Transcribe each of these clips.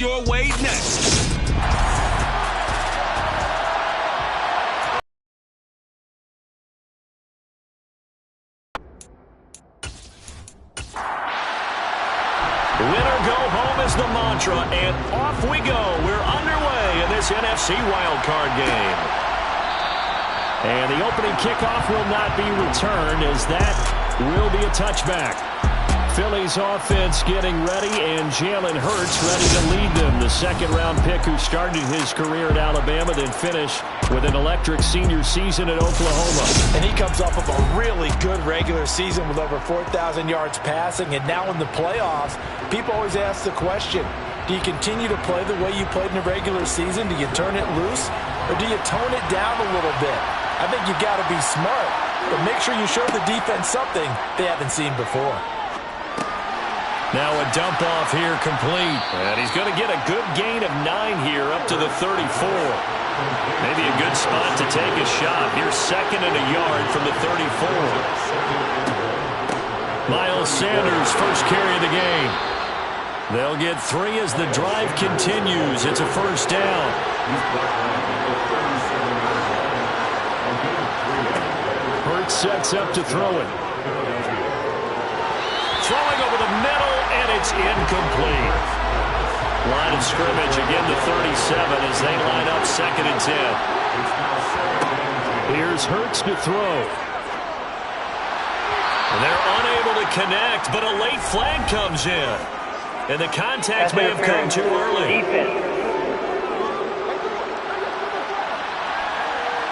Your way next. Winner go home is the mantra, and off we go. We're underway in this NFC wildcard game. And the opening kickoff will not be returned, as that will be a touchback. Philly's offense getting ready, and Jalen Hurts ready to lead them. The second-round pick who started his career at Alabama, then finished with an electric senior season at Oklahoma. And he comes off of a really good regular season with over 4,000 yards passing. And now in the playoffs, people always ask the question, do you continue to play the way you played in the regular season? Do you turn it loose, or do you tone it down a little bit? I think you've got to be smart, but make sure you show the defense something they haven't seen before. Now a dump off here complete. And he's going to get a good gain of 9 here up to the 34. Maybe a good spot to take a shot. Here's second and a yard from the 34. Miles Sanders, first carry of the game. They'll get 3 as the drive continues. It's a first down. Hurts sets up to throw it. Throwing over the middle, and it's incomplete. Line of scrimmage, again the 37 as they line up second and 10. Here's Hurts to throw. And they're unable to connect, but a late flag comes in. And the contact may have come too early.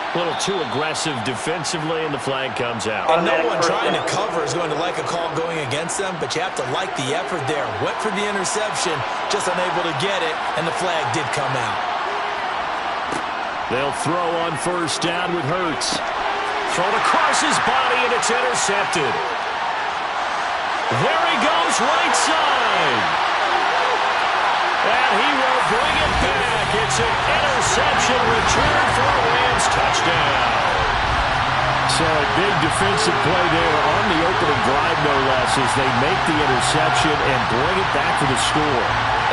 A little too aggressive defensively, and the flag comes out. And no one trying to cover is going to like a call going against them, but you have to like the effort there. Went for the interception, just unable to get it, and the flag did come out. They'll throw on first down with Hurts. Thrown across his body, and it's intercepted. There he goes, right side. And he will bring it back. It's an interception return for a Rams touchdown. So a big defensive play there on the opening drive, no less, as they make the interception and bring it back for the score.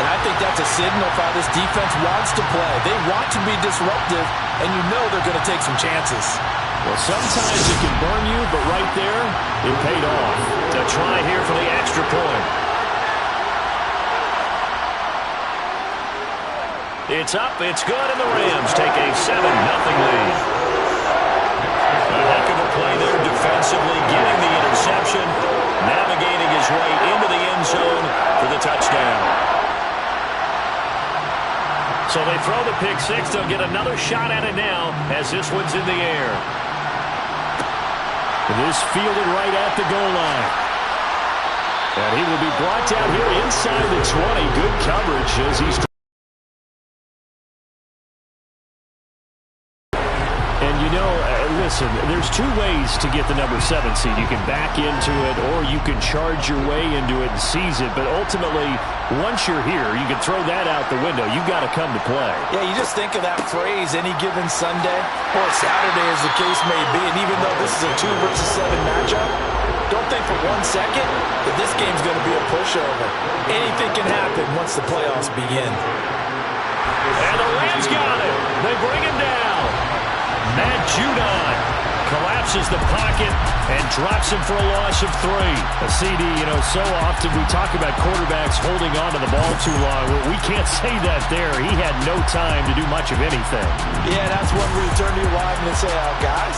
And I think that's a signal for how this defense wants to play. They want to be disruptive, and you know they're going to take some chances. Well, sometimes it can burn you, but right there, it paid off. To try here for the extra point. It's up, it's good, and the Rams take a 7-0 lead. A heck of a play there defensively, getting the interception, navigating his way into the end zone for the touchdown. So they throw the pick six. They'll get another shot at it now as this one's in the air. This fielded right at the goal line. And he will be brought down here inside the 20. Good coverage as he's... Listen, there's 2 ways to get the number 7 seed. You can back into it, or you can charge your way into it and seize it. But ultimately, once you're here, you can throw that out the window. You've got to come to play. Yeah, you just think of that phrase, any given Sunday or Saturday as the case may be. And even though this is a 2 versus 7 matchup, don't think for 1 second that this game's going to be a pushover. Anything can happen once the playoffs begin. And the Rams got it. They bring him down. Matt Judon collapses the pocket and drops him for a loss of 3. A CD, so often we talk about quarterbacks holding on to the ball too long. We can't say that there. He had no time to do much of anything. Yeah, that's when we turn to your lineman and say, guys,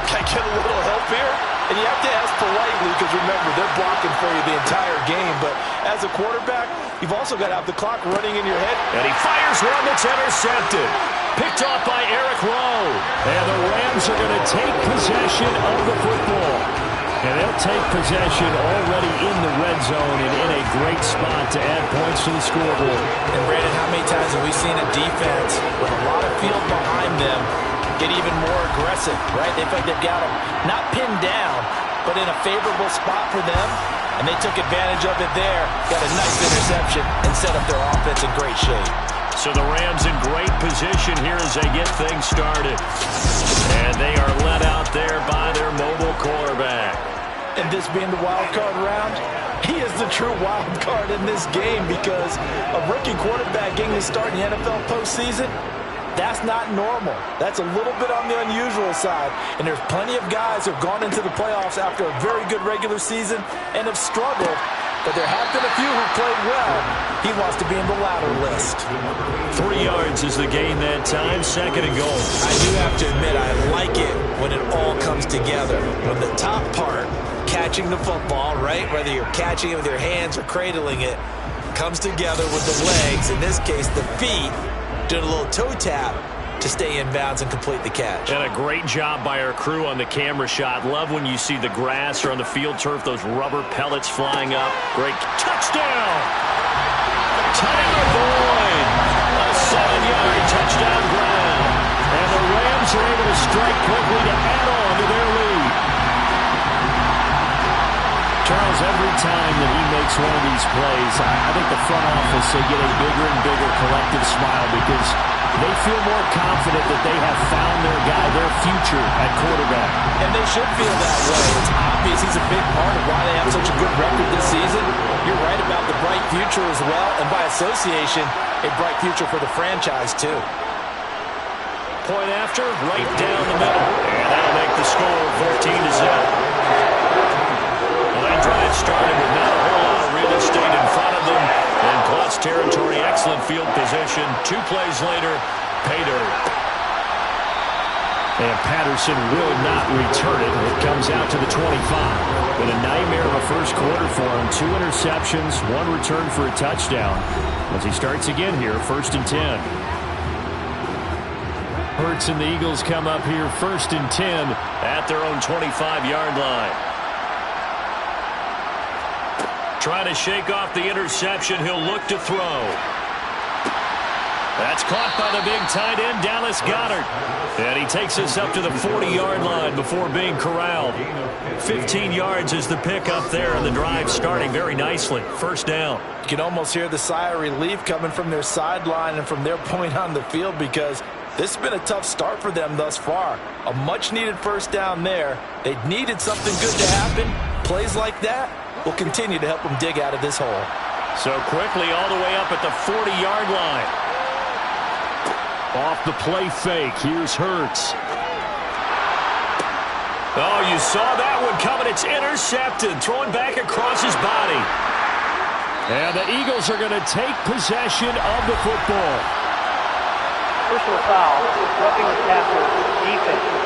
can I get a little help here? And you have to ask politely because, remember, they're blocking for you the entire game. But as a quarterback, you've also got to have the clock running in your head. And he fires one that's intercepted. Picked off by Eric Rowe. And the Rams are going to take possession of the football. And they'll take possession already in the red zone and in a great spot to add points to the scoreboard. And, Brandon, how many times have we seen a defense with a lot of field behind them get even more aggressive, right? They feel like they've got them not pinned down, but in a favorable spot for them. And they took advantage of it there. Got a nice interception and set up their offense in great shape. So the Rams in great position here as they get things started. And they are led out there by their mobile quarterback. And this being the wild card round, he is the true wild card in this game because a rookie quarterback getting his start in the NFL postseason, that's not normal. That's a little bit on the unusual side. And there's plenty of guys who have gone into the playoffs after a very good regular season and have struggled. But there have been a few who played well. He wants to be in the latter list. 3 yards is the gain that time. 2nd and goal. I do have to admit, I like it when it all comes together. When the top part, catching the football, right, whether you're catching it with your hands or cradling it, comes together with the legs, in this case the feet, doing a little toe tap to stay in bounds and complete the catch. And a great job by our crew on the camera shot. Love when you see the grass or on the field turf, those rubber pellets flying up. Great touchdown! Tyler Boyd! A 7-yard touchdown ground. And the Rams are able to strike quickly to add on to their lead. Charles, every time that he makes one of these plays, I think the front office, they get a bigger and bigger collective smile because they feel more confident that they have found their guy, their future at quarterback. And they should feel that way. It's obvious he's a big part of why they have such a good record this season. You're right about the bright future as well, and by association, a bright future for the franchise too. Point after, right down the middle. And that'll make the score 14-0. Drive started with not a whole lot of real estate in front of them. In clutch territory, excellent field position. 2 plays later, pay dirt. And Patterson will not return it. It comes out to the 25. But a nightmare of a first quarter for him. 2 interceptions, 1 return for a touchdown. As he starts again here, 1st and 10. Hurts and the Eagles come up here 1st and 10 at their own 25-yard line. Trying to shake off the interception. He'll look to throw. That's caught by the big tight end, Dallas Goedert. And he takes us up to the 40-yard line before being corralled. 15 yards is the pickup there, and the drive starting very nicely. 1st down. You can almost hear the sigh of relief coming from their sideline and from their point on the field because this has been a tough start for them thus far. A much-needed 1st down there. They needed something good to happen. Plays like that will continue to help them dig out of this hole. So quickly all the way up at the 40-yard line. Off the play fake. Here's Hurts. Oh, you saw that one coming. It's intercepted. Throwing back across his body. And the Eagles are going to take possession of the football. Personal foul. Roughing the passer. Defense.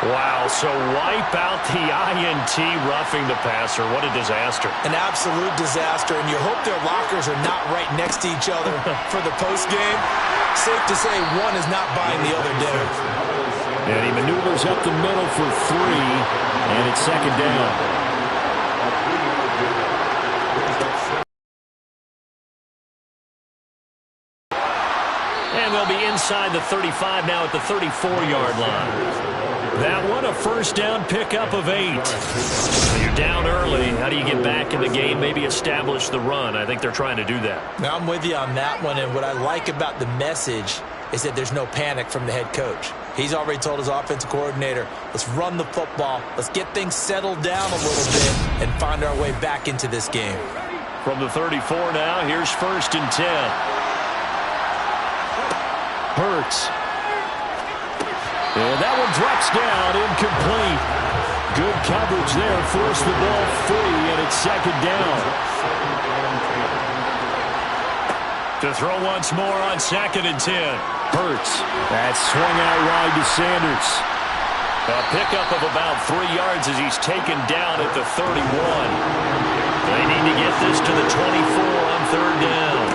Wow, so wipe out the INT, roughing the passer. What a disaster. An absolute disaster, and you hope their lockers are not right next to each other for the postgame. Safe to say one is not buying the other dinner. And he maneuvers up the middle for 3, and it's 2nd down. And they'll be inside the 35 now at the 34-yard line. That one, a 1st down pickup of 8. You're down early. How do you get back in the game, maybe establish the run? I think they're trying to do that. Now, I'm with you on that one, and what I like about the message is that there's no panic from the head coach. He's already told his offensive coordinator, let's run the football, let's get things settled down a little bit, and find our way back into this game. From the 34 now, here's 1st and 10. Hurts. And that one drops down, incomplete. Good coverage there, forced the ball free, and it's 2nd down. To throw once more on 2nd and 10. Hurts. That swung out wide to Sanders. A pickup of about 3 yards as he's taken down at the 31. They need to get this to the 24 on 3rd down.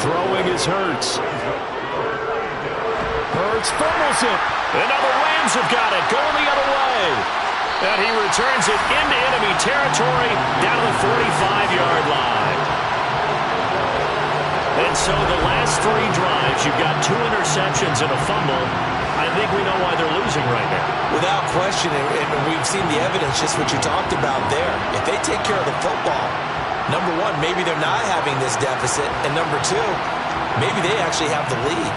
Throwing is Hurts. Hurts fumbles it. And now the Rams have got it, going the other way. And he returns it into enemy territory down to the 45-yard line. And so the last 3 drives, you've got 2 interceptions and a fumble. I think we know why they're losing right now. Without question, and we've seen the evidence, just what you talked about there. If they take care of the football, number 1, maybe they're not having this deficit. And number 2, maybe they actually have the lead.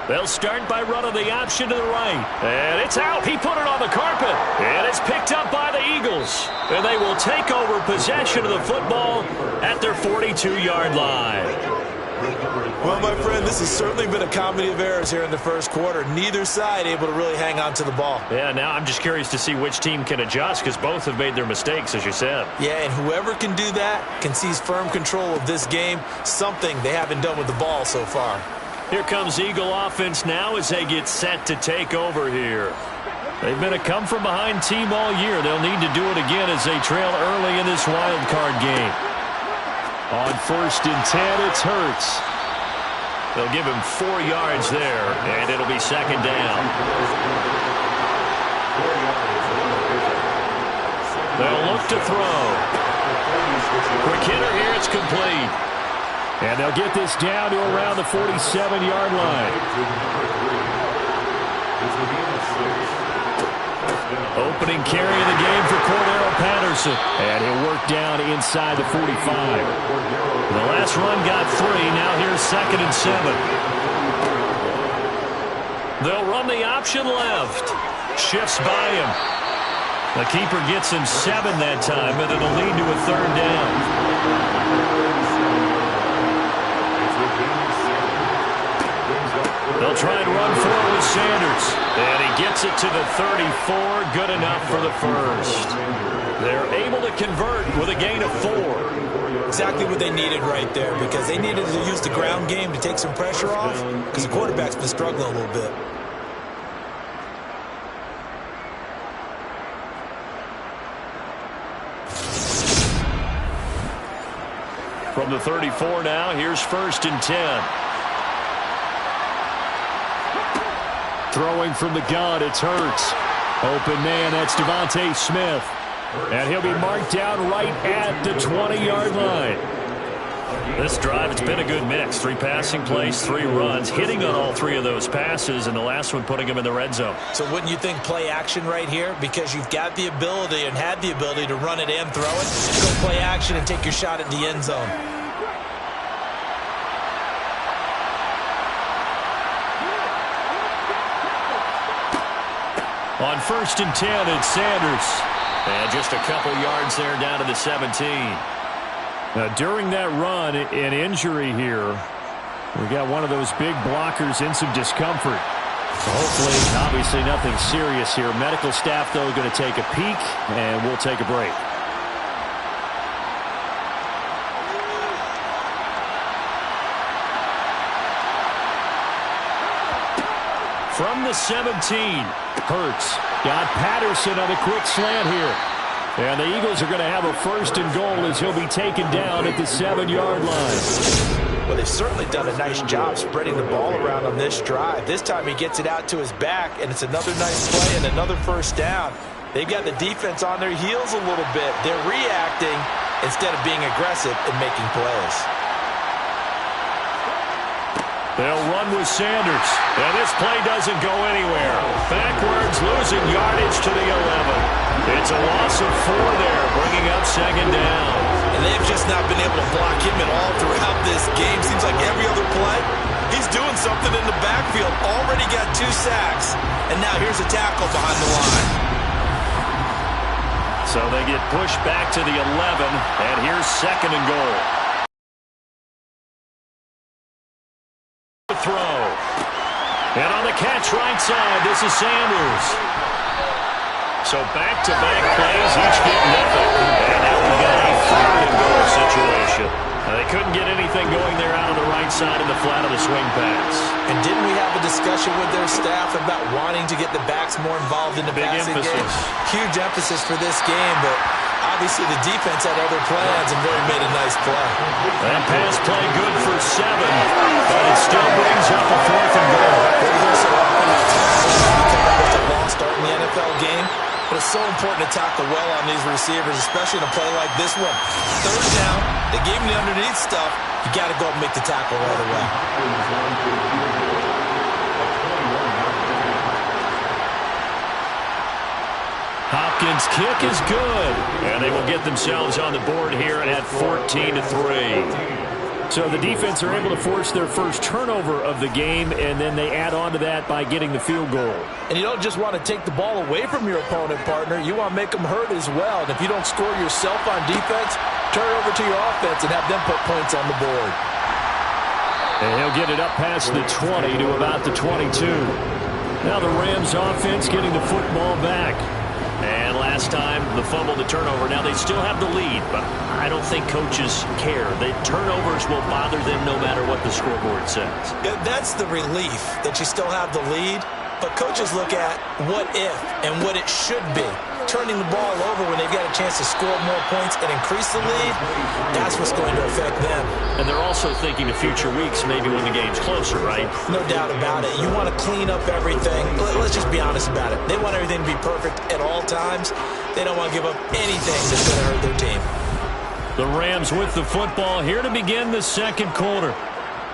They'll start by running the option to the right. And it's out. He put it on the carpet. And it's picked up by the Eagles. And they will take over possession of the football at their 42-yard line. Well, my friend, this has certainly been a comedy of errors here in the first quarter. Neither side able to really hang on to the ball. Yeah, now I'm just curious to see which team can adjust because both have made their mistakes, as you said. Yeah, and whoever can do that can seize firm control of this game, something they haven't done with the ball so far. Here comes Eagle offense now as they get set to take over here. They've been a come-from-behind team all year. They'll need to do it again as they trail early in this wild card game. On 1st and 10, it's Hurts. They'll give him 4 yards there, and it'll be 2nd down. They'll look to throw. Quick hitter here, it's complete. And they'll get this down to around the 47-yard line. Opening carry of the game for Cordero Patterson. And he'll work down inside the 45. The last run got 3. Now here's 2nd and 7. They'll run the option left. Shifts by him. The keeper gets him 7 that time, and it'll lead to a 3rd down. They'll try and run forward with Sanders. And he gets it to the 34. Good enough for the first. They're able to convert with a gain of 4. Exactly what they needed right there because they needed to use the ground game to take some pressure off because the quarterback's been struggling a little bit. From the 34 now, here's 1st and 10. Throwing from the gun, it's Hurts. Open man, that's Devontae Smith. And he'll be marked down right at the 20-yard line. This drive, it's been a good mix. 3 passing plays, 3 runs, hitting on all 3 of those passes, and the last one putting him in the red zone. So wouldn't you think play action right here? Because you've got the ability and had the ability to run it and throw it. Go play action and take your shot at the end zone. On 1st and 10, it's Sanders. And just a couple yards there down to the 17. During that run, an injury here. We got one of those big blockers in some discomfort. So hopefully, obviously nothing serious here. Medical staff, though, going to take a peek, and we'll take a break. From the 17, Hurts got Patterson on a quick slant here. And the Eagles are going to have a 1st and goal as he'll be taken down at the 7-yard line. Well, they've certainly done a nice job spreading the ball around on this drive. This time he gets it out to his back, and it's another nice play and another 1st down. They've got the defense on their heels a little bit. They're reacting instead of being aggressive and making plays. They'll run with Sanders, and this play doesn't go anywhere. Backwards, losing yardage to the 11. It's a loss of 4 there, bringing up 2nd down. And they've just not been able to block him at all throughout this game. Seems like every other play, he's doing something in the backfield. Already got 2 sacks, and now here's a tackle behind the line. So they get pushed back to the 11, and here's 2nd and goal. Throw. And on the catch right side, this is Sanders. So back-to-back plays, each get nothing. And now we got a 3rd and goal situation. They couldn't get anything going there out on the right side in the flat of the swing pass. And didn't we have a discussion with their staff about wanting to get the backs more involved in the passing game? Huge emphasis for this game, but obviously the defense had other plans and really made a nice play. That pass play good for 7, but it still brings up a 4th and goal. So often it's a long start in the NFL game, but it's so important to tackle well on these receivers, especially in a play like this one. 3rd down, they gave him the underneath stuff. You got to go and make the tackle right away. Hopkins' kick is good, and they will get themselves on the board here at 14-3. So the defense are able to force their first turnover of the game, and then they add on to that by getting the field goal. And you don't just want to take the ball away from your opponent, partner. You want to make them hurt as well. And if you don't score yourself on defense, turn it over to your offense and have them put points on the board. And he'll get it up past the 20 to about the 22. Now the Rams offense getting the football back. And last time, the fumble to turnover. Now, they still have the lead, but I don't think coaches care. The turnovers will bother them no matter what the scoreboard says. That's the relief that you still have the lead, but coaches look at what if and what it should be. Turning the ball over when they've got a chance to score more points and increase the lead, that's what's going to affect them. And they're also thinking of future weeks, maybe when the game's closer, right? No doubt about it. You want to clean up everything. Let's just be honest about it. They want everything to be perfect at all times. They don't want to give up anything that's going to hurt their team. The Rams with the football here to begin the second quarter,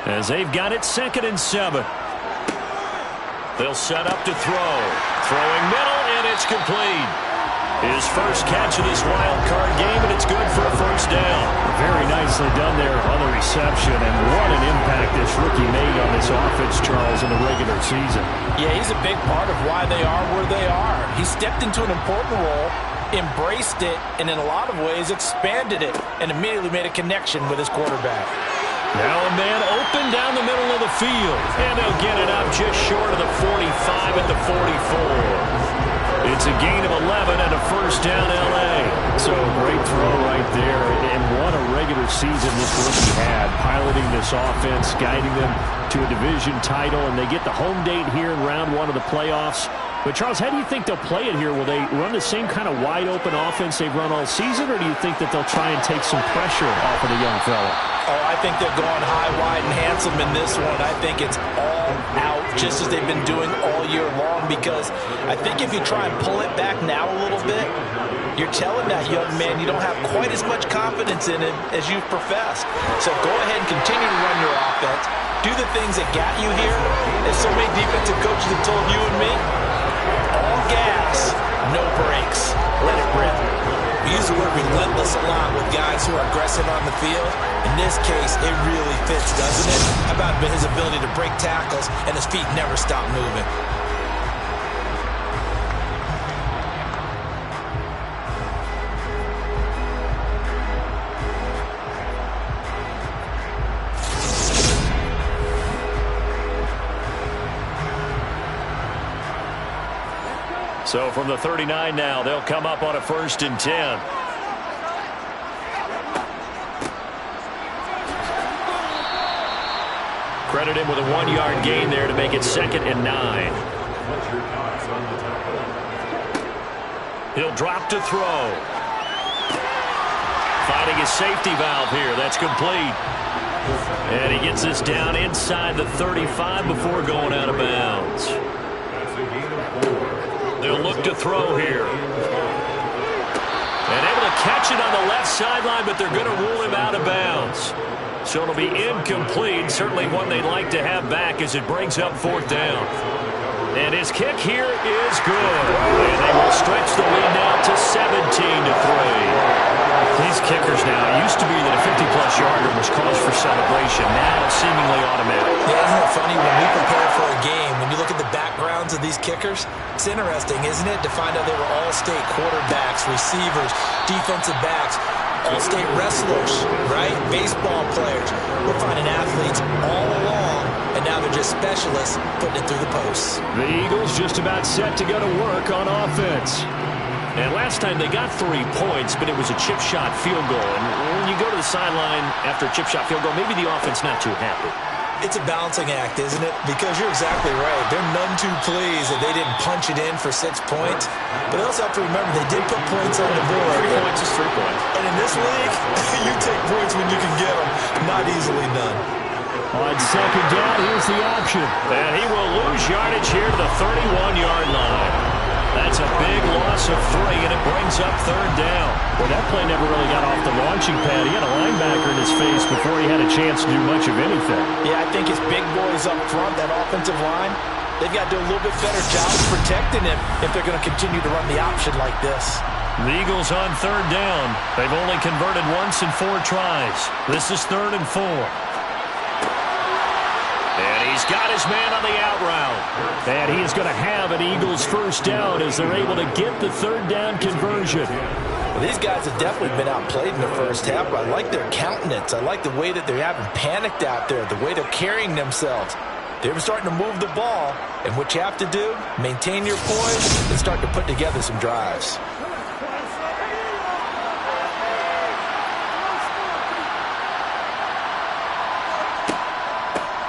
as they've got it 2nd and 7. They'll set up to throw. Throwing middle, and it's complete. His first catch of this wild card game, and it's good for a first down. Very nicely done there on the reception, and what an impact this rookie made on this offense, Charles, in the regular season. Yeah, he's a big part of why they are where they are. He stepped into an important role, embraced it, and in a lot of ways expanded it, and immediately made a connection with his quarterback. Now a man open down the middle of the field, and they'll get it up just short of the 45 at the 44. It's a gain of 11 and a first down, L.A. So great throw right there, and what a regular season this rookie had, piloting this offense, guiding them to a division title, and they get the home date here in round 1 of the playoffs. But, Charles, how do you think they'll play it here? Will they run the same kind of wide-open offense they've run all season, or do you think that they'll try and take some pressure off of the young fella? Oh, I think they're going high, wide, and handsome in this one. I think it's all out, just as they've been doing all year long, because I think if you try and pull it back now a little bit, you're telling that young man you don't have quite as much confidence in it as you've professed. So go ahead and continue to run your offense. Do the things that got you here. As so many defensive coaches have told you and me, all gas, no brakes. Let it rip. We use the word relentless a lot with guys who are aggressive on the field. In this case, it really fits, doesn't it? How about his ability to break tackles and his feet never stop moving? So from the 39 now, they'll come up on a 1st and 10. Credit him with a 1-yard gain there to make it 2nd and 9. He'll drop to throw. Finding his safety valve here. That's complete. And he gets this down inside the 35 before going out of bounds. They'll look to throw here. And able to catch it on the left sideline, but they're going to rule him out of bounds. So it'll be incomplete. Certainly one they'd like to have back as it brings up 4th down. And his kick here is good. And they will stretch the lead now to 17-3. These kickers now, it used to be that a 50-plus yarder was cause for celebration. Now seemingly automatic. Yeah, isn't it funny when we prepare for a game, when you look at the backgrounds of these kickers, it's interesting, isn't it, to find out they were all-state quarterbacks, receivers, defensive backs, all-state wrestlers, right? Baseball players. We're finding athletes all along, and now they're just specialists putting it through the posts. The Eagles just about set to go to work on offense. And last time they got 3 points, but it was a chip shot field goal. And when you go to the sideline after a chip shot field goal, maybe the offense not too happy. It's a balancing act, isn't it? Because you're exactly right. They're none too pleased that they didn't punch it in for 6 points. But they also have to remember they did put points on the board. 3 points is 3 points. And in this league, you take points when you can get them. Not easily done. On 2nd down, here's the option. And he will lose yardage here to the 31-yard line. That's a big loss of 3, and it brings up 3rd down. Well, that play never really got off the launching pad. He had a linebacker in his face before he had a chance to do much of anything. Yeah, I think his big boys up front, that offensive line, they've got to do a little bit better job protecting him if they're going to continue to run the option like this. The Eagles on 3rd down. They've only converted once in 4 tries. This is 3rd and 4. He's got his man on the out route. And he is going to have an Eagles first down as they're able to get the third down conversion. Well, these guys have definitely been outplayed in the first half, but I like their countenance. I like the way that they haven't panicked out there, the way they're carrying themselves. They're starting to move the ball, and what you have to do, maintain your poise and start to put together some drives.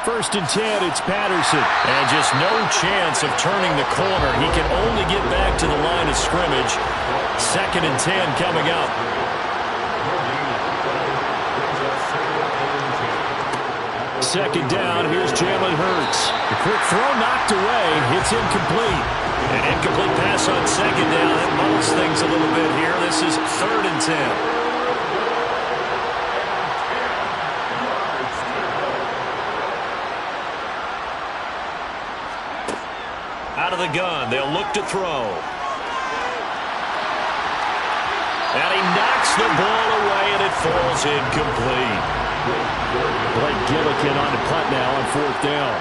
First and 10, it's Patterson. And just no chance of turning the corner. He can only get back to the line of scrimmage. Second and 10 coming up. Second down, here's Jalen Hurts. The quick throw knocked away. It's incomplete. An incomplete pass on second down. That muddles things a little bit here. This is third and 10. Out of the gun, they'll look to throw. And he knocks the ball away, and it falls incomplete. Blake Gillikin on the punt now on fourth down.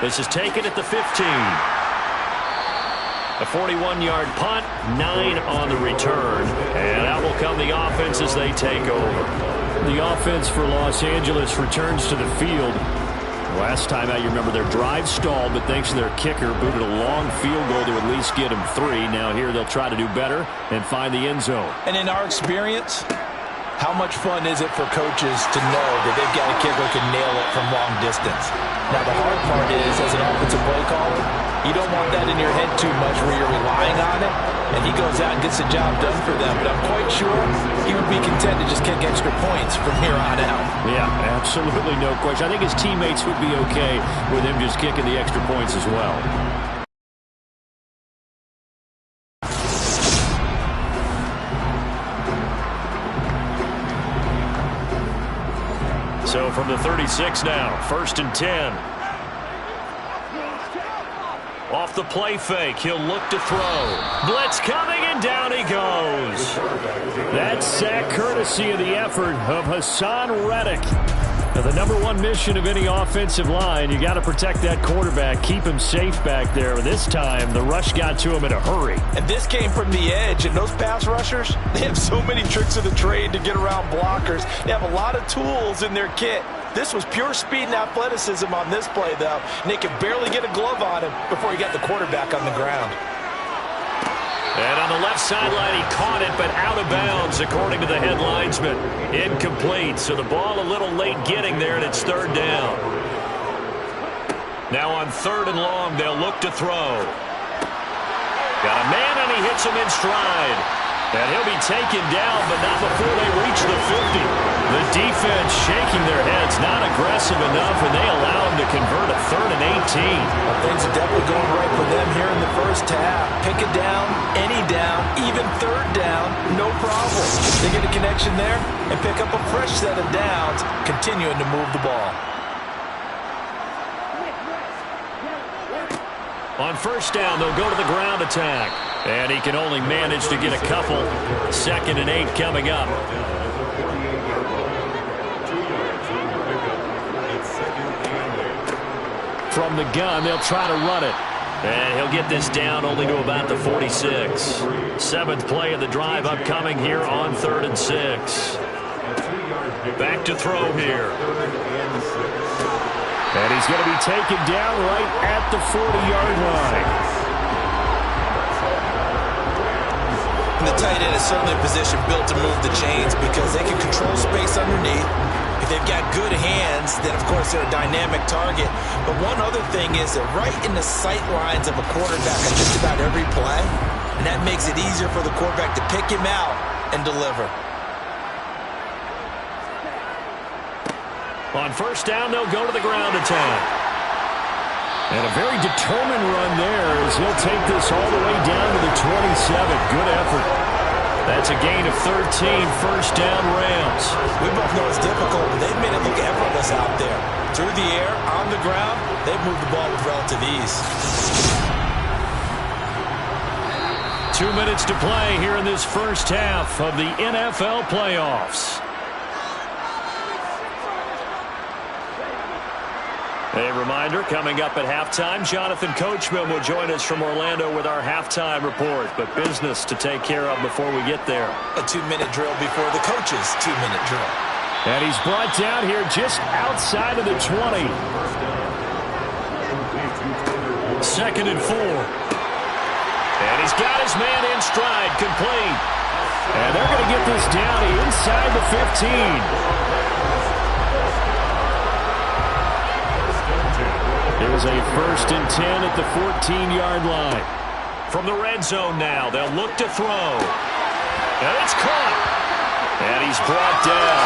This is taken at the 15. A 41-yard punt, 9 on the return. And out will come the offense as they take over. The offense for Los Angeles returns to the field. Last time out, you remember their drive stalled, but thanks to their kicker, booted a long field goal to at least get them 3. Now here they'll try to do better and find the end zone. And in our experience, how much fun is it for coaches to know that they've got a kicker who can nail it from long distance? Now the hard part is, as an offensive play caller, you don't want that in your head too much where you're relying on it, and he goes out and gets the job done for them. But I'm quite sure he would be content to just kick extra points from here on out. Yeah, absolutely no question. I think his teammates would be okay with him just kicking the extra points as well. So from the 36 now, first and 10. Off the play fake, he'll look to throw. Blitz coming, and down he goes. That sack courtesy of the effort of Hassan Reddick. Now, the number one mission of any offensive line, you got to protect that quarterback, keep him safe back there. This time, the rush got to him in a hurry. And this came from the edge, and those pass rushers, they have so many tricks of the trade to get around blockers. They have a lot of tools in their kit. This was pure speed and athleticism on this play, though, and they could barely get a glove on him before he got the quarterback on the ground. And on the left sideline, he caught it, but out of bounds, according to the head linesman. Incomplete, so the ball a little late getting there, and it's third down. Now on third and long, they'll look to throw. Got a man, and he hits him in stride. And he'll be taken down, but not before they reach the 50. The defense shaking their heads, not aggressive enough, and they allow him to convert a third and 18. Well, things are definitely going right for them here in the first half. Pick a down, any down, even third down, no problem. They get a connection there and pick up a fresh set of downs, continuing to move the ball. On first down, they'll go to the ground attack. And he can only manage to get a couple. Second and 8 coming up. From the gun, they'll try to run it. And he'll get this down only to about the 46. Seventh play of the drive upcoming here on third and 6. Back to throw here. And he's going to be taken down right at the 40-yard line. The tight end is certainly a position built to move the chains because they can control space underneath. If they've got good hands, then, of course, they're a dynamic target. But one other thing is they're right in the sight lines of a quarterback on just about every play, and that makes it easier for the quarterback to pick him out and deliver. On first down, they'll go to the ground attack. And a very determined run there as he'll take this all the way down to the 27. Good effort. That's a gain of 13, first down Rams. We both know it's difficult, but they've made it look effortless out there. Through the air, on the ground, they've moved the ball with relative ease. 2 minutes to play here in this first half of the NFL playoffs. A reminder, coming up at halftime, Jonathan Coachman will join us from Orlando with our halftime report. But business to take care of before we get there. A 2-minute drill before the coach's 2-minute drill. And he's brought down here just outside of the 20. 2nd and 4. And he's got his man in stride, complete. And they're going to get this down inside the 15. It was a 1st and 10 at the 14-yard line. From the red zone now, they'll look to throw. And it's caught. And he's brought down.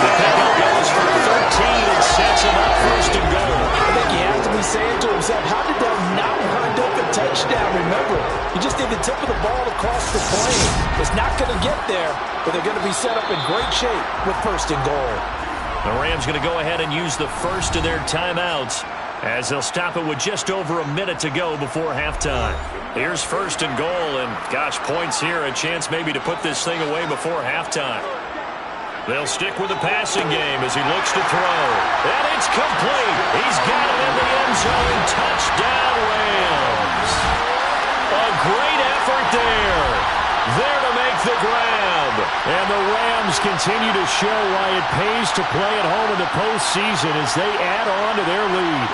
The pickup goes for 13 and sets him up 1st and goal. I think he has to be saying to himself, how did that not wind up a touchdown? Remember, you just need the tip of the ball across the plane. It's not going to get there, but they're going to be set up in great shape with 1st and goal. The Rams going to go ahead and use the first of their timeouts as they'll stop it with just over a minute to go before halftime. Here's 1st and goal, and gosh, points here, a chance maybe to put this thing away before halftime. They'll stick with the passing game as he looks to throw. And it's complete. He's got it in the end zone. Touchdown, Rams. A great effort there. There to make the grab. And the Rams continue to show why it pays to play at home in the postseason as they add on to their lead.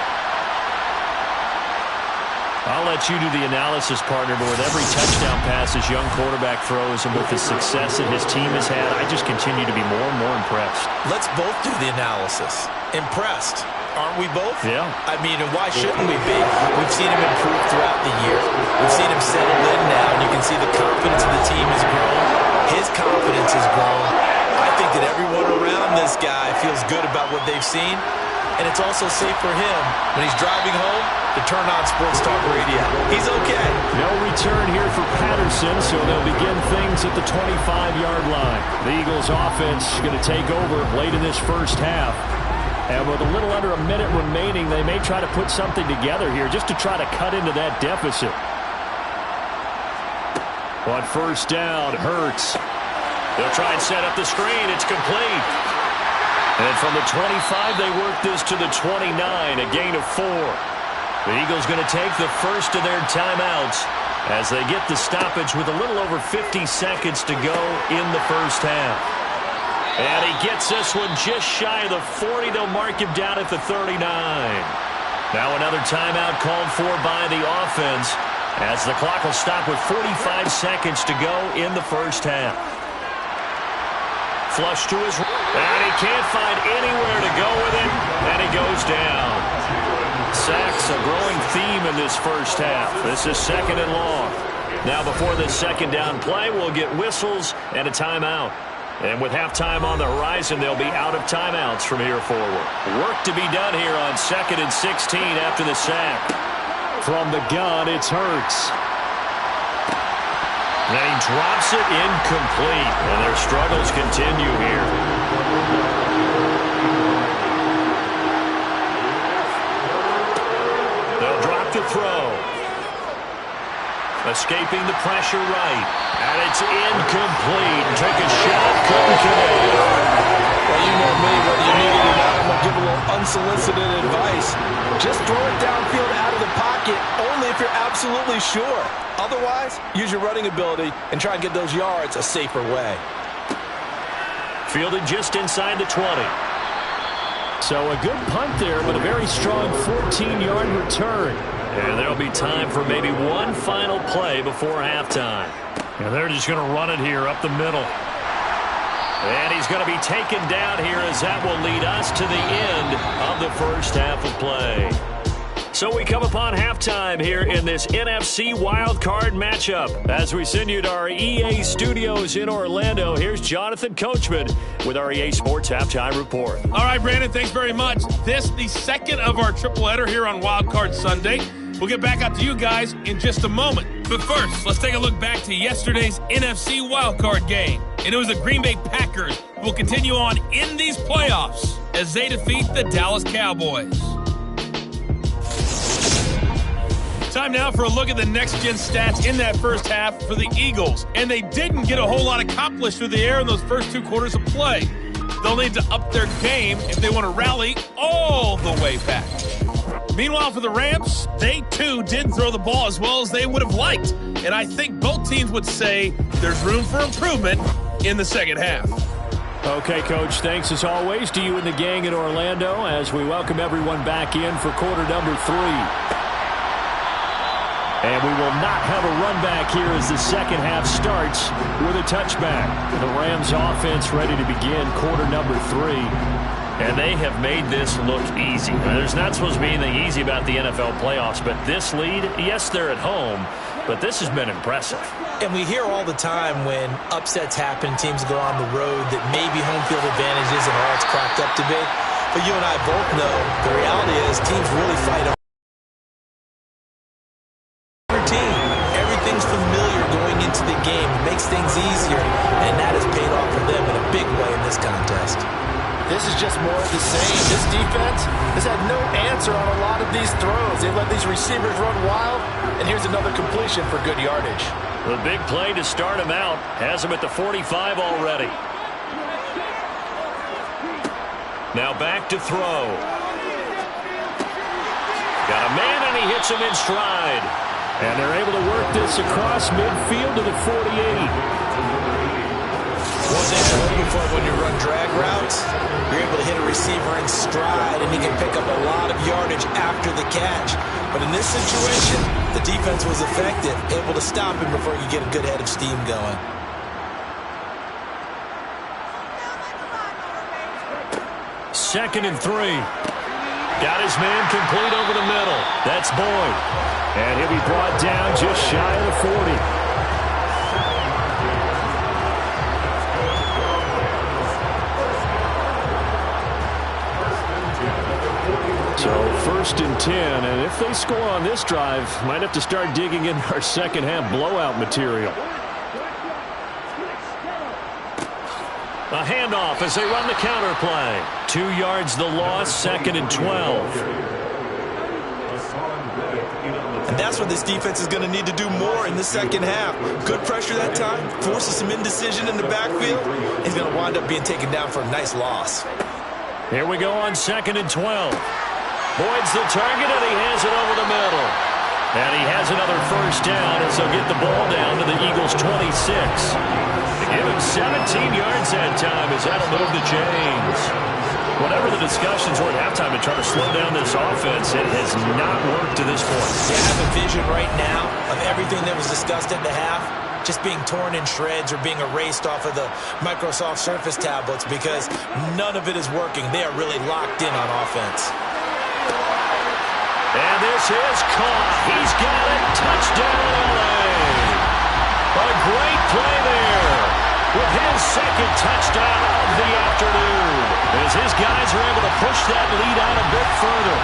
I'll let you do the analysis, partner, but with every touchdown pass this young quarterback throws and with the success that his team has had, I just continue to be more and more impressed. Let's both do the analysis. Impressed. Aren't we both? Yeah. I mean, and why shouldn't we be? We've seen him improve throughout the year. We've seen him settle in now, and you can see the confidence of the team has grown. His confidence has grown. I think that everyone around this guy feels good about what they've seen, and it's also safe for him when he's driving home to turn on Sports Talk Radio. He's okay. No return here for Patterson, so they'll begin things at the 25-yard line. The Eagles offense going to take over late in this first half. And with a little under a minute remaining, they may try to put something together here just to try to cut into that deficit. On 1st down, Hurts. They'll try and set up the screen. It's complete. And from the 25, they work this to the 29, a gain of 4. The Eagles going to take the first of their timeouts as they get the stoppage with a little over 50 seconds to go in the first half. And he gets this one just shy of the 40. They'll mark him down at the 39. Now another timeout called for by the offense as the clock will stop with 45 seconds to go in the first half. Flush to his right, and he can't find anywhere to go with it, and he goes down. Sacks, a growing theme in this first half. This is 2nd and long. Now before this 2nd down play, we'll get whistles and a timeout. And with halftime on the horizon, they'll be out of timeouts from here forward. Work to be done here on 2nd and 16 after the sack. From the gun, it's Hurts. And he drops it incomplete. And their struggles continue here. They'll drop the throw. Escaping the pressure right. And it's incomplete. Took a shot, couldn't connect. Well, you know me, whether you need it or not, I'm going to give a little unsolicited advice. Just throw it downfield out of the pocket, only if you're absolutely sure. Otherwise, use your running ability and try and get those yards a safer way. Fielded just inside the 20. So a good punt there, but a very strong 14-yard return. And there'll be time for maybe one final play before halftime. And they're just going to run it here up the middle. And he's going to be taken down here as that will lead us to the end of the first half of play. So we come upon halftime here in this NFC wildcard matchup. As we send you to our EA studios in Orlando, here's Jonathan Coachman with our EA Sports Halftime Report. All right, Brandon, thanks very much. This, the second of our tripleheader here on Wildcard Sunday. We'll get back out to you guys in just a moment. But first, let's take a look back to yesterday's NFC wildcard game. And it was the Green Bay Packers who will continue on in these playoffs as they defeat the Dallas Cowboys. Time now for a look at the next-gen stats in that first half for the Eagles. And they didn't get a whole lot accomplished through the air in those first two quarters of play. They'll need to up their game if they want to rally all the way back. Meanwhile, for the Rams, they too didn't throw the ball as well as they would have liked. And I think both teams would say there's room for improvement in the second half. Okay, Coach, thanks as always to you and the gang in Orlando as we welcome everyone back in for quarter number 3. And we will not have a run back here as the second half starts with a touchback. The Rams offense ready to begin quarter number 3. And they have made this look easy. There's not supposed to be anything easy about the NFL playoffs, but this lead, yes, they're at home, but this has been impressive. And we hear all the time when upsets happen, teams go on the road, that maybe home field advantage isn't all it's cracked up to be. But you and I both know the reality is teams really fight on their team. Everything's familiar going into the game. It makes things easier, and that has paid off for them in a big way in this contest. This is just more of the same. This defense has had no answer on a lot of these throws. They've let these receivers run wild, and here's another completion for good yardage. The big play to start him out has him at the 45 already. Now back to throw. Got a man, and he hits him in stride. And they're able to work this across midfield to the 48. One thing I'm looking for when you run drag routes, you're able to hit a receiver in stride, and he can pick up a lot of yardage after the catch. But in this situation, the defense was effective, able to stop him before you get a good head of steam going. Second and 3. Got his man complete over the middle. That's Boyd. And he'll be brought down just shy of the 40. So first and 10, and if they score on this drive, might have to start digging in our second half blowout material. A handoff as they run the counter play. 2 yards the loss, second and 12. And that's what this defense is going to need to do more in the second half. Good pressure that time, forces some indecision in the backfield. He's going to wind up being taken down for a nice loss. Here we go on second and 12. Boyd's the target, and he has it over the middle. And he has another first down as they'll get the ball down to the Eagles' 26. Give him 17 yards that time as that'll move the chains. Whatever the discussions were at halftime to try to slow down this offense, it has not worked to this point. Yeah, I have a vision right now of everything that was discussed at the half just being torn in shreds or being erased off of the Microsoft Surface tablets because none of it is working. They are really locked in on offense. And this is caught. He's got it. Touchdown, LA. A great play there with his second touchdown of the afternoon as his guys are able to push that lead out a bit further.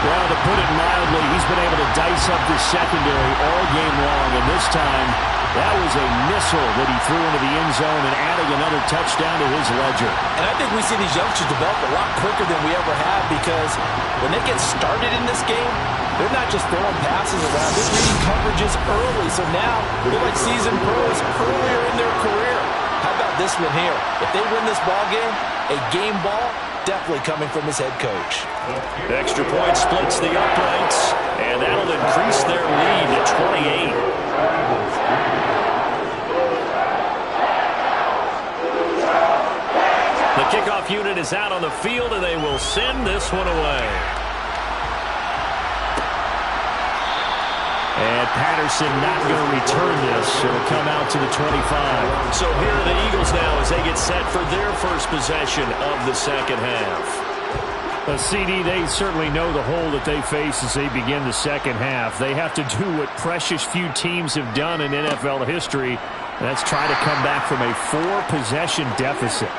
Well, to put it mildly, he's been able to dice up the secondary all game long, and this time that was a missile that he threw into the end zone and adding another touchdown to his ledger. And I think we see these youngsters develop a lot quicker than we ever have because when they get started in this game, they're not just throwing passes around. They're reading coverages early. So now they're like seasoned pros earlier in their career. How about this one here? If they win this ball game, a game ball, definitely coming from his head coach. Extra point splits the uprights, and that'll increase their lead to 28. The kickoff unit is out on the field, and they will send this one away. And Patterson not going to return this. It'll come out to the 25. So here are the Eagles now as they get set for their first possession of the second half. CD, they certainly know the hole that they face as they begin the second half. They have to do what precious few teams have done in NFL history. And that's try to come back from a 4-possession deficit.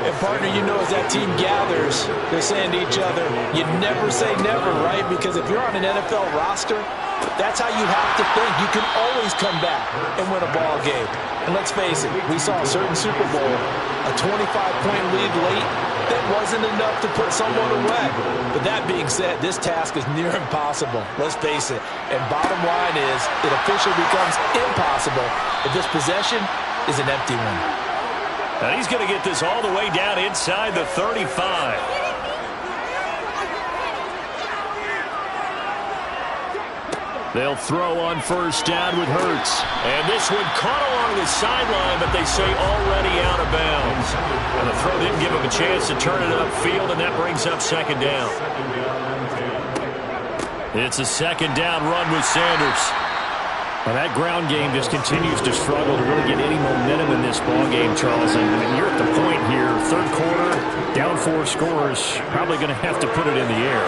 And partner, you know, as that team gathers, they're saying to each other, you never say never, right? Because if you're on an NFL roster, that's how you have to think. You can always come back and win a ball game. And let's face it, we saw a certain Super Bowl, a 25-point lead late, that wasn't enough to put someone away. But that being said, this task is near impossible. Let's face it. And bottom line is, it officially becomes impossible if this possession is an empty one. And he's going to get this all the way down inside the 35. They'll throw on first down with Hurts. And this one caught along the sideline, but they say already out of bounds. And the throw didn't give him a chance to turn it upfield, and that brings up second down. It's a second down run with Sanders. Well, that ground game just continues to struggle to really get any momentum in this ball game, Charles. And you're at the point here, third quarter, down 4 scores, probably going to have to put it in the air.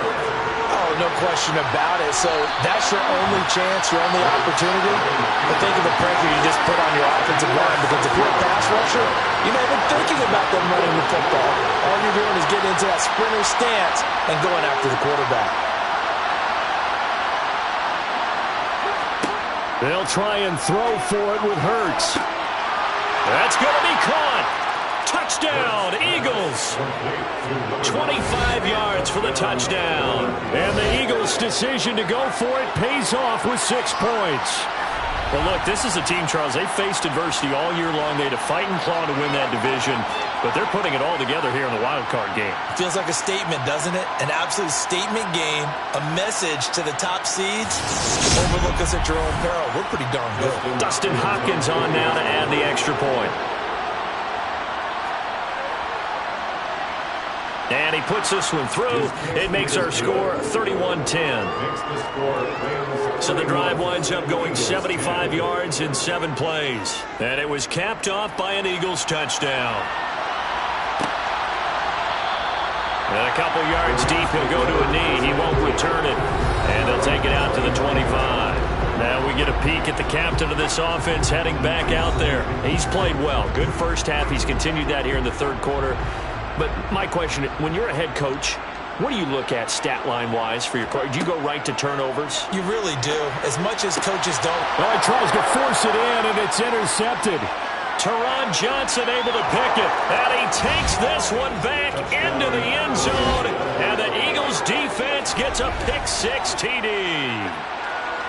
Oh, no question about it. So that's your only chance, your only opportunity. But think of the pressure you just put on your offensive line, because if you're a pass rusher, you're not even thinking about them running the football. All you're doing is getting into that sprinter stance and going after the quarterback. They'll try and throw for it with Hurts. That's going to be caught. Touchdown, Eagles. 25 yards for the touchdown. And the Eagles' decision to go for it pays off with 6 points. Well, look, this is a team, Charles, they faced adversity all year long. They had to fight and claw to win that division, but they're putting it all together here in the wild card game. Feels like a statement, doesn't it? An absolute statement game, a message to the top seeds. Overlook us at your own peril. We're pretty darn good. Dustin Hopkins on now to add the extra point. And he puts this one through. It makes our score 31-10. So the drive winds up going 75 yards in 7 plays. And it was capped off by an Eagles touchdown. And a couple yards deep, he'll go to a knee. He won't return it. And he'll take it out to the 25. Now we get a peek at the captain of this offense heading back out there. He's played well. Good first half. He's continued that here in the third quarter. But my question, when you're a head coach, what do you look at stat line-wise for your coach? Do you go right to turnovers? You really do. As much as coaches don't. Well, he tries to force it in, and it's intercepted. Teron Johnson able to pick it. And he takes this one back into the end zone. And the Eagles defense gets a pick-6 TD.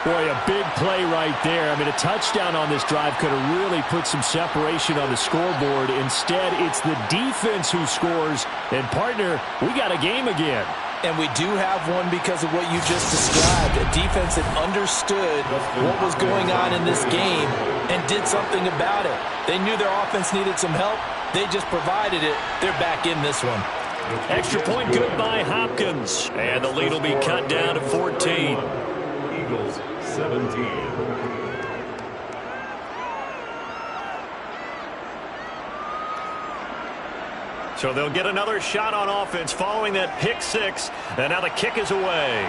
Boy, a big play right there. I mean, a touchdown on this drive could have really put some separation on the scoreboard. Instead, it's the defense who scores. And, partner, we got a game again. And we do have one because of what you just described. A defense that understood what was going on in this game and did something about it. They knew their offense needed some help. They just provided it. They're back in this one. Extra point good by Hopkins. And the lead will be cut down to 14. Eagles 17. So they'll get another shot on offense following that pick-6. And now the kick is away.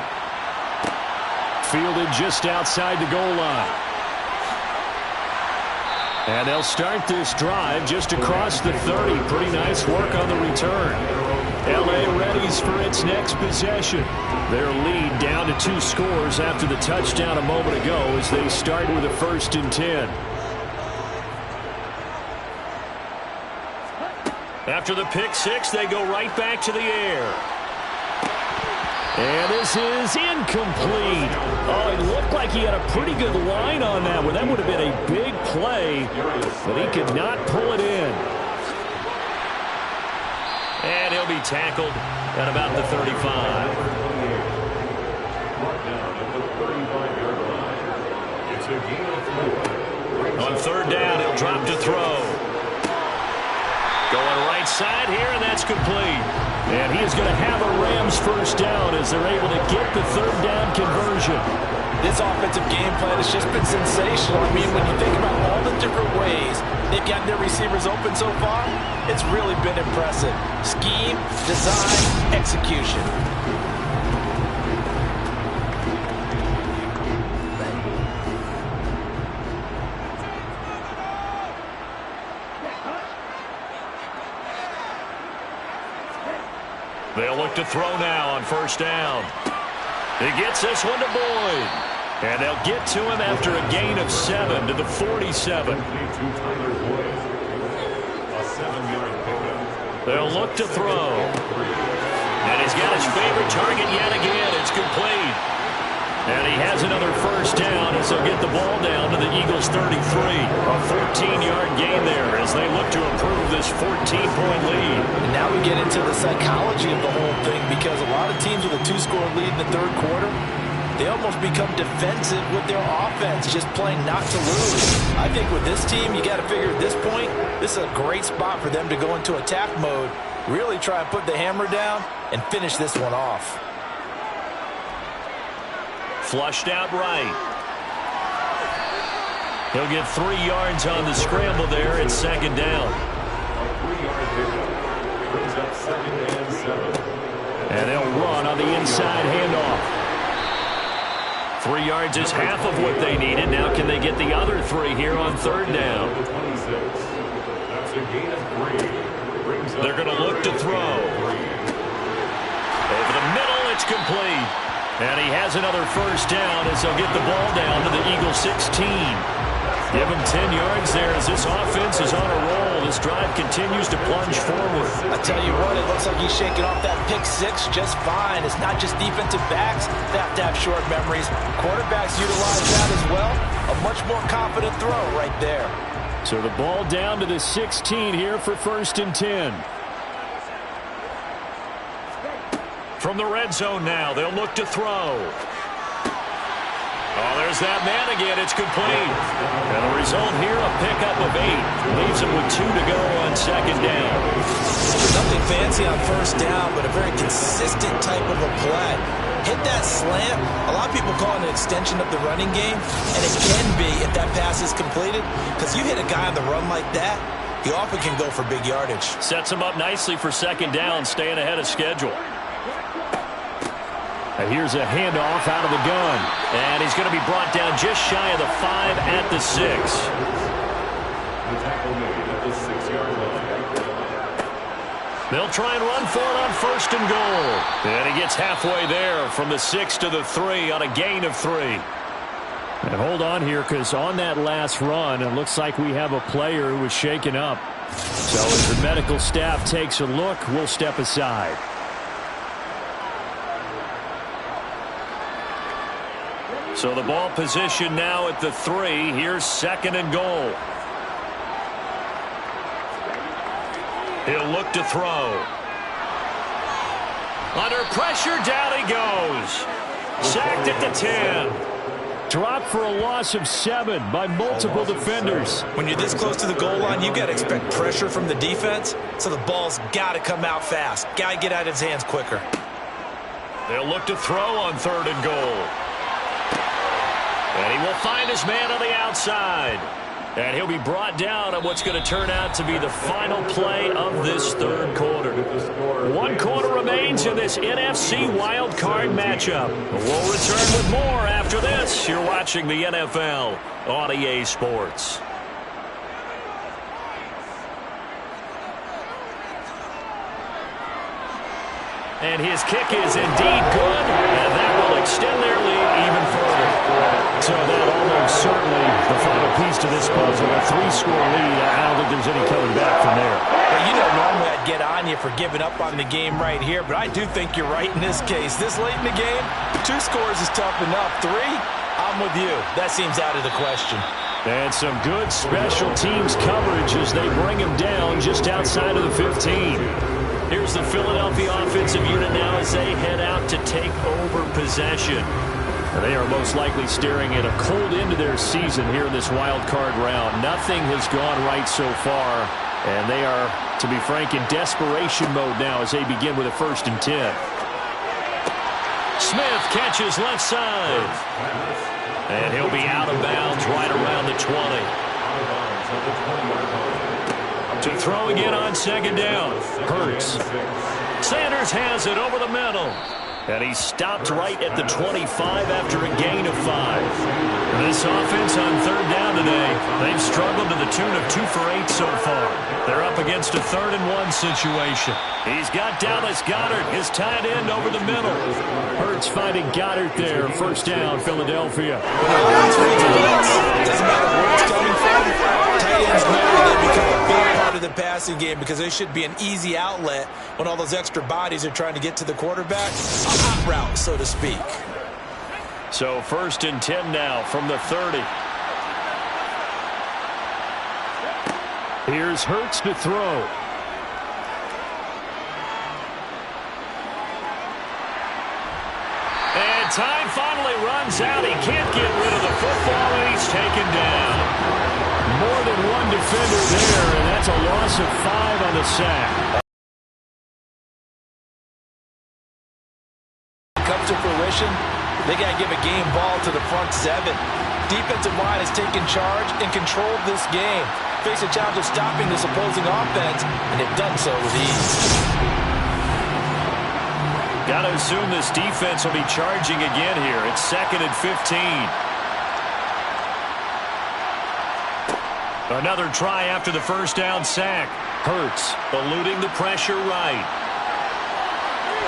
Fielded just outside the goal line. And they'll start this drive just across the 30. Pretty nice work on the return. L.A. readies for its next possession. Their lead down to 2 scores after the touchdown a moment ago as they start with a 1st and 10. After the pick-6, they go right back to the air. And this is incomplete. Oh, it looked like he had a pretty good line on that one. That would have been a big play, but he could not pull it in. And he'll be tackled at about the 35. On 3rd down, he'll drop to throw. Going right side here, and that's complete. And he is going to have a Rams 1st down as they're able to get the 3rd down conversion. This offensive game plan has just been sensational. I mean, when you think about all the different ways they've gotten their receivers open so far, it's really been impressive. Scheme, design, execution. They'll look to throw now on 1st down. He gets this one to Boyd. And they'll get to him after a gain of 7 to the 47. They'll look to throw. And he's got his favorite target yet again. It's complete. And he has another first down as they'll get the ball down to the Eagles' 33. A 14-yard gain there as they look to improve this 14-point lead. And now we get into the psychology of the whole thing, because a lot of teams with a 2-score lead in the third quarter, they almost become defensive with their offense, just playing not to lose. I think with this team, you got to figure at this point, this is a great spot for them to go into attack mode, really try and put the hammer down and finish this one off. Flushed out right. He'll get 3 yards on the scramble there. It's second down. A 3-yard pickup brings up 2nd and 7. And they'll run on the inside handoff. 3 yards is half of what they needed. Now can they get the other 3 here on third down? That's a gain of 3. They're going to look to throw. Over the middle, it's complete. And he has another first down as they'll get the ball down to the Eagles' 16. Give him 10 yards there as this offense is on a roll. This drive continues to plunge forward. I tell you what, it looks like he's shaking off that pick six just fine. It's not just defensive backs that have to have short memories. Quarterbacks utilize that as well. A much more confident throw right there. So the ball down to the 16 here for 1st and 10. From the red zone now, they'll look to throw. Oh, there's that man again. It's complete. And the result here, a pickup of 8. Leaves him with 2 to go on second down. Nothing fancy on first down, but a very consistent type of a play. Hit that slant. A lot of people call it an extension of the running game, and it can be if that pass is completed, because you hit a guy on the run like that, he often can go for big yardage. Sets him up nicely for second down, staying ahead of schedule. And here's a handoff out of the gun. And he's going to be brought down just shy of the 5 at the 6. The tackle made at the 6-yard line. They'll try and run for it on 1st and goal. And he gets halfway there from the 6 to the 3 on a gain of 3. And hold on here, because on that last run, it looks like we have a player who was shaken up. So as the medical staff takes a look, we'll step aside. So the ball position now at the 3. Here's 2nd and goal. He'll look to throw. Under pressure, down he goes. Sacked at the 10. Dropped for a loss of 7 by multiple defenders. When you're this close to the goal line, you've got to expect pressure from the defense, so the ball's got to come out fast. Got to get out of his hands quicker. They'll look to throw on 3rd and goal. And he will find his man on the outside. And he'll be brought down on what's going to turn out to be the final play of this third quarter. 1 quarter remains in this NFC Wild Card matchup. We'll return with more after this. You're watching the NFL on EA Sports. And his kick is indeed good, and that will extend their lead even further. So that almost certainly the final piece to this puzzle. A 3-score lead. I don't think there's any coming back from there. Well, you know, normally I'd get on you for giving up on the game right here, but I do think you're right in this case. This late in the game, 2 scores is tough enough. 3, I'm with you. That seems out of the question. And some good special teams coverage as they bring him down just outside of the 15. Here's the Philadelphia offensive unit now as they head out to take over possession. And they are most likely staring at a cold end to their season here in this wild card round. Nothing has gone right so far, and they are, to be frank, in desperation mode now as they begin with a 1st and 10. Smith catches left side. And he'll be out of bounds right around the 20. To throw again on 2nd down. Hurts. Sanders has it over the middle. And he's stopped right at the 25 after a gain of 5. This offense on 3rd down today, they've struggled to the tune of 2 for 8 so far. They're up against a 3rd and 1 situation. He's got Dallas Goedert, his tight end, over the middle. Hurts finding Goedert there. 1st down, Philadelphia. Doesn't matter where it's coming from. Tight ends know they become a big part of the passing game because they should be an easy outlet when all those extra bodies are trying to get to the quarterback. A hot route, so to speak. So 1st and 10 now from the 30. Here's Hurts to throw. And time finally runs out. He can't get rid of the football, and he's taken down. More than one defender there, and that's a loss of 5 on the sack. Comes to fruition, they got to give a game ball to the front 7. Defensive line has taken charge and controlled this game. Face a challenge of stopping this opposing offense, and they've done so with ease. Got to assume this defense will be charging again here. It's 2nd and 15. Another try after the first down sack. Hurts eluding the pressure right.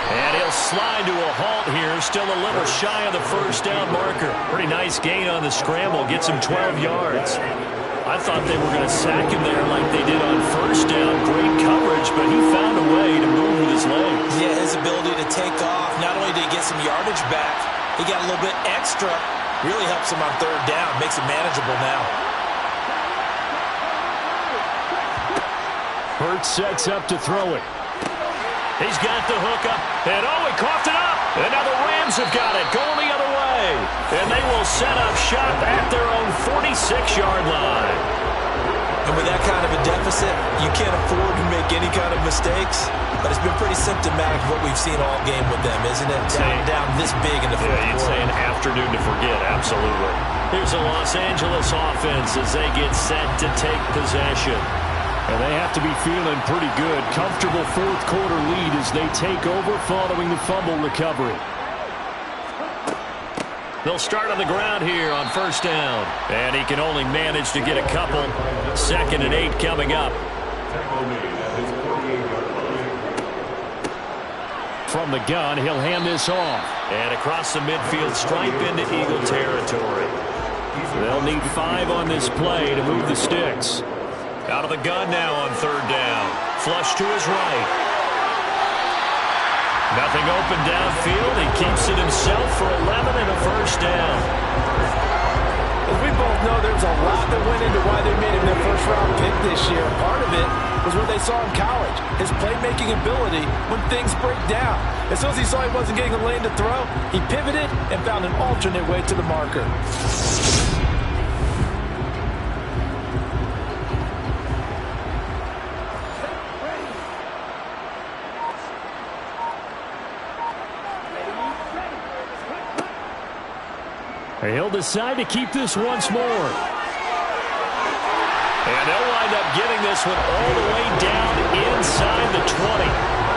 And he'll slide to a halt here. Still a little shy of the first down marker. Pretty nice gain on the scramble. Gets him 12 yards. I thought they were going to sack him there like they did on first down. Great coverage, but he found a way to move with his legs. Yeah, his ability to take off. Not only did he get some yardage back, he got a little bit extra. Really helps him on 3rd down. Makes it manageable now. Hurts sets up to throw it. He's got the hook up, and he coughed it up. And now the Rams have got it, going the other way. And they will set up shop at their own 46-yard line. And with that kind of a deficit, you can't afford to make any kind of mistakes. But it's been pretty symptomatic of what we've seen all game with them, isn't it? Down this big in the fourth quarter. You'd say an afternoon to forget, absolutely. Here's the Los Angeles offense as they get set to take possession. And they have to be feeling pretty good. Comfortable fourth quarter lead as they take over following the fumble recovery. They'll start on the ground here on first down. And he can only manage to get a couple. 2nd and 8 coming up. From the gun, he'll hand this off. And across the midfield stripe into Eagle territory. They'll need 5 on this play to move the sticks. Out of the gun now on 3rd down. Flush to his right. Nothing open downfield. He keeps it himself for 11 and a first down. As we both know, there's a lot that went into why they made him their first-round pick this year. Part of it was what they saw in college, his playmaking ability when things break down. As soon as he saw he wasn't getting a lane to throw, he pivoted and found an alternate way to the marker. He'll decide to keep this once more. And they'll wind up getting this one all the way down inside the 20.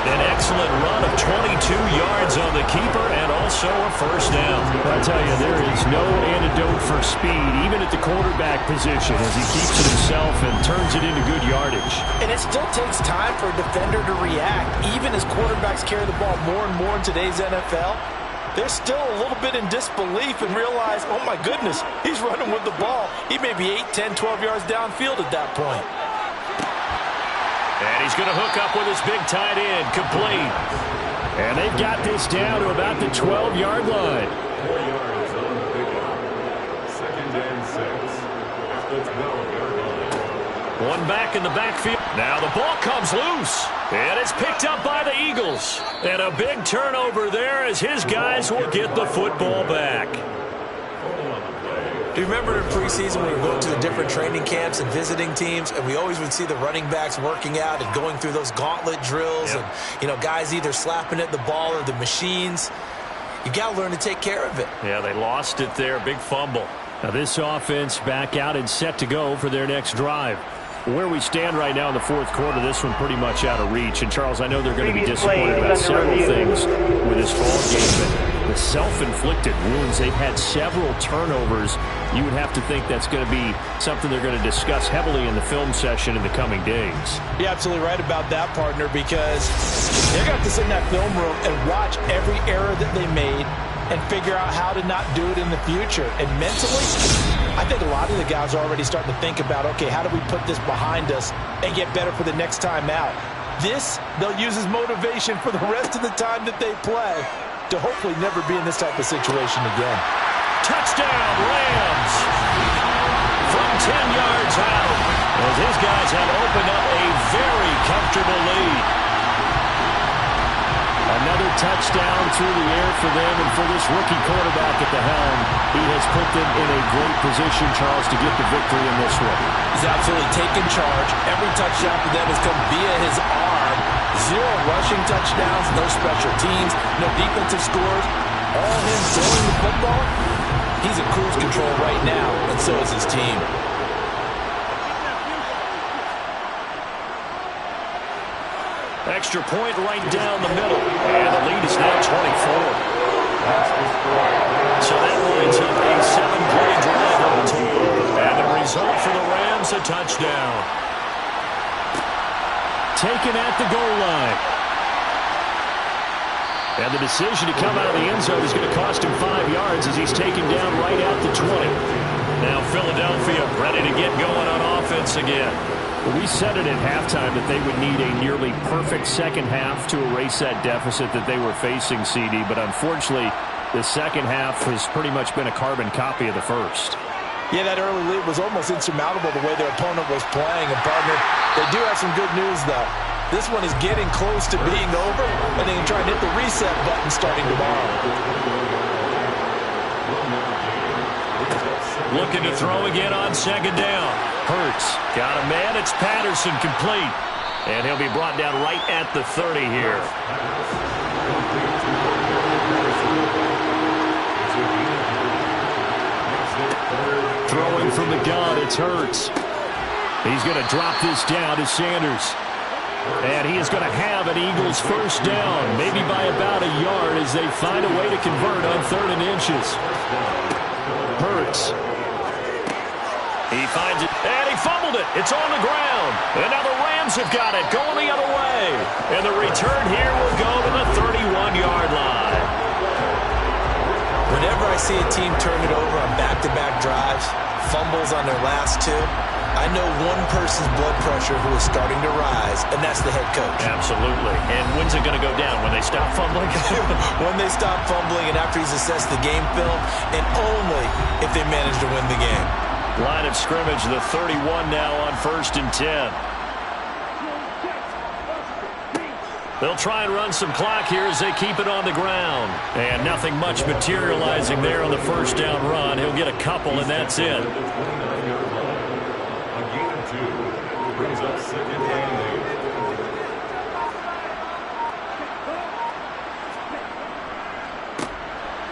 An excellent run of 22 yards on the keeper and also a first down. I tell you, there is no antidote for speed, even at the quarterback position, as he keeps it himself and turns it into good yardage. And it still takes time for a defender to react. Even as quarterbacks carry the ball more and more in today's NFL, they're still a little bit in disbelief and realize, oh my goodness, he's running with the ball. He may be 8, 10, 12 yards downfield at that point. And he's going to hook up with his big tight end, complete. And they've got this down to about the 12-yard line. 4 yards on the pickup. 2nd and 6 at the 12-yard line. One back in the backfield. Now the ball comes loose. And it's picked up by the Eagles. And a big turnover there as his guys will get the football back. Do you remember in preseason when we were going to the different training camps and visiting teams, and we always would see the running backs working out and going through those gauntlet drills, and, you know, guys either slapping at the ball or the machines. You got to learn to take care of it. Yeah, they lost it there. Big fumble. Now this offense back out and set to go for their next drive. Where we stand right now in the fourth quarter, this one pretty much out of reach. And, Charles, I know they're going to be disappointed about several things with this ball game, but the self-inflicted wounds, they've had several turnovers. You would have to think that's going to be something they're going to discuss heavily in the film session in the coming days. You're absolutely right about that, partner, because they're going to have to sit in that film room and watch every error that they made and figure out how to not do it in the future. And mentally, I think a lot of the guys are already starting to think about, okay, how do we put this behind us and get better for the next time out? This, they'll use as motivation for the rest of the time that they play to hopefully never be in this type of situation again. touchdown, Rams. From 10 yards out, as his guys have opened up a very comfortable lead. Another touchdown through the air for them, and for this rookie quarterback at the helm, he has put them in a great position, Charles, to get the victory in this one. He's absolutely taken charge. Every touchdown for them has come via his arm. 0 rushing touchdowns, no special teams, no defensive scores. All him throwing the football. He's in cruise control right now, and so is his team. Extra point right down the middle. And the lead is now 24. So that lines up a 7-play drive on the total. And the result for the Rams, a touchdown. Taken at the goal line. And the decision to come out of the end zone is going to cost him 5 yards as he's taken down right at the 20. Now Philadelphia ready to get going on offense again. We said it at halftime that they would need a nearly perfect second half to erase that deficit that they were facing, CD. But unfortunately, the second half has pretty much been a carbon copy of the first. Yeah, that early lead was almost insurmountable the way their opponent was playing. And, partner, they do have some good news, though. This one is getting close to being over, and they can try and hit the reset button starting tomorrow. Looking to throw again on second down. Hurts. Got a man. It's Patterson complete. And he'll be brought down right at the 30 here. Throwing from the gun, it's Hurts. He's going to drop this down to Sanders. And he is going to have an Eagles first down, maybe by about a yard as they find a way to convert on 3rd and inches. Hurts. He finds it, and he fumbled it. It's on the ground. And now the Rams have got it, going the other way. And the return here will go to the 31-yard line. Whenever I see a team turn it over on back-to-back drives, fumbles on their last 2, I know one person's blood pressure who is starting to rise, and that's the head coach. Absolutely. And when's it going to go down? When they stop fumbling? When they stop fumbling and after he's assessed the game film, and only if they manage to win the game. Line of scrimmage, the 31 now on 1st and 10. They'll try and run some clock here as they keep it on the ground. And nothing much materializing there on the first down run. He'll get a couple, and that's it. Brings up 2nd and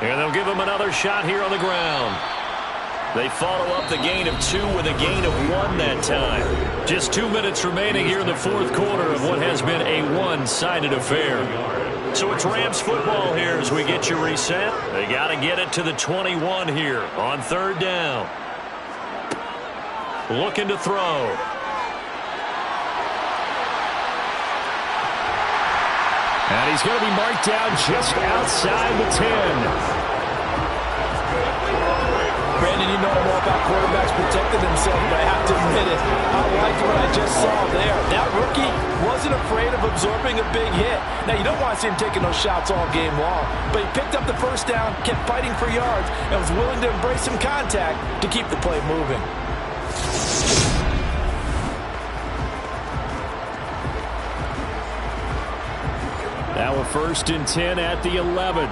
8. And they'll give him another shot here on the ground. They follow up the gain of 2 with a gain of 1 that time. Just 2 minutes remaining here in the 4th quarter of what has been a one-sided affair. So it's Rams football here as we get you reset. They got to get it to the 21 here on 3rd down. Looking to throw. And he's going to be marked down just outside the 10. Brandon, you know more about quarterbacks protecting themselves, but I have to admit it. I liked what I just saw there. That rookie wasn't afraid of absorbing a big hit. Now, you don't want to see him taking those shots all game long, but he picked up the first down, kept fighting for yards, and was willing to embrace some contact to keep the play moving. Now a 1st and 10 at the 11.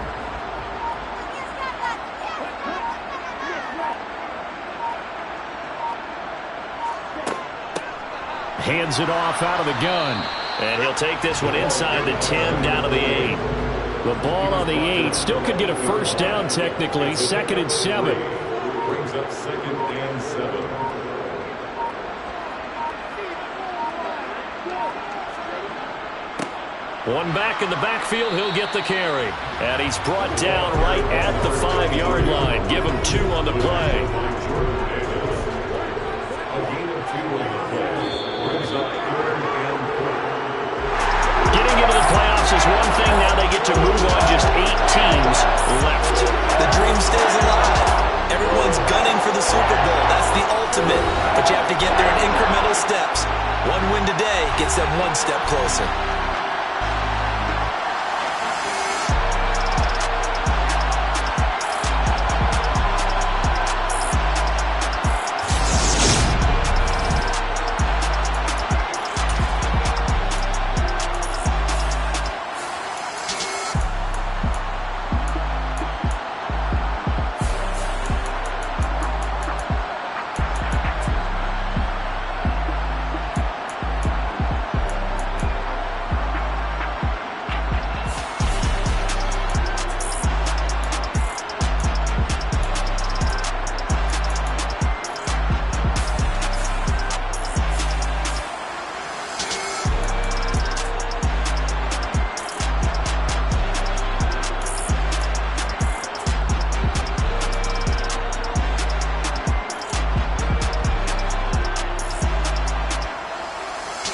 Hands it off out of the gun. And he'll take this one inside the 10 down to the 8. The ball on the 8 still could get a first down technically. 2nd and 7. Brings up 2nd and 7. One back in the backfield, he'll get the carry. And he's brought down right at the 5-yard line. Give him 2 on the play. Getting into the playoffs is one thing. Now they get to move on. Just 8 teams left. The dream stays alive. Everyone's gunning for the Super Bowl. That's the ultimate. But you have to get there in incremental steps. One win today gets them 1 step closer.